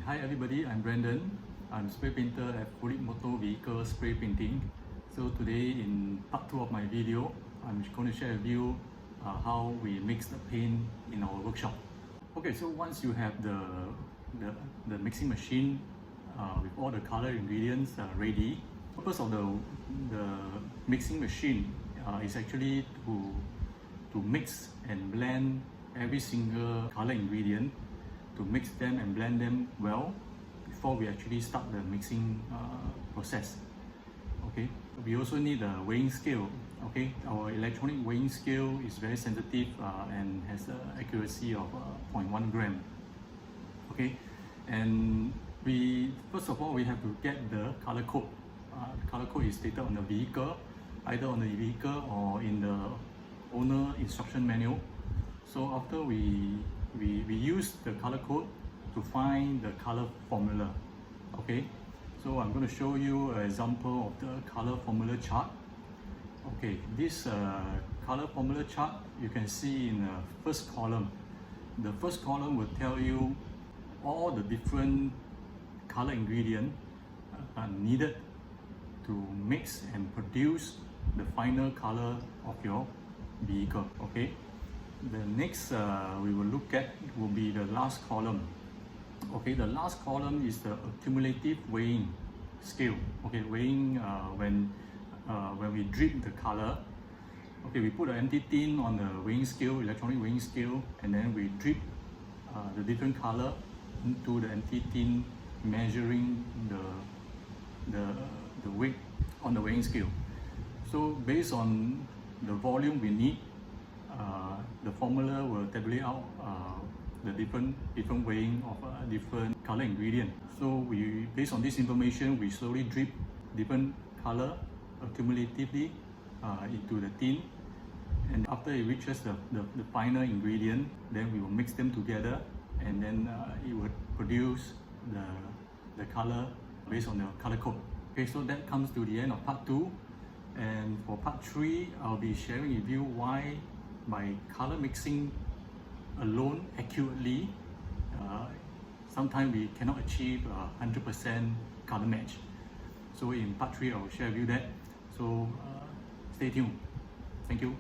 Hi everybody, I'm Brandon. I'm spray painter at Furit Motor Vehicle Spray Painting. So today in part 2 of my video, I'm going to share with you how we mix the paint in our workshop. Okay, so once you have the mixing machine with all the color ingredients ready, the purpose of the mixing machine is actually to mix and blend every single color ingredient, to mix them and blend them well before we actually start the mixing process. Okay, we also need a weighing scale. Okay, our electronic weighing scale is very sensitive and has an accuracy of 0.1 gram. Okay, and first of all we have to get the color code. The color code is stated on the vehicle, either on the vehicle or in the owner instruction manual. So after we use the color code to find the color formula. Okay, so I'm going to show you an example of the color formula chart. Okay, this color formula chart you can see in the first column. The first column will tell you all the different color ingredients are needed to mix and produce the final color of your vehicle. Okay, the next we will look at will be the last column. Okay, the last column is the cumulative weighing scale. Okay, weighing when we drip the color. Okay, we put an empty tin on the weighing scale, electronic weighing scale, and then we drip the different color into the empty tin, measuring the weight on the weighing scale. So based on the volume we need, the formula will tabulate out the different weighing of different color ingredient. So based on this information, we slowly drip different color cumulatively into the tin, and after it reaches the final ingredient, then we will mix them together, and then it will produce the color based on the color code. Okay, so that comes to the end of part 2, and for part 3 I'll be sharing with you why by color mixing alone accurately, sometimes we cannot achieve 100% color match. So in part 3 I will share with you that. So stay tuned. Thank you.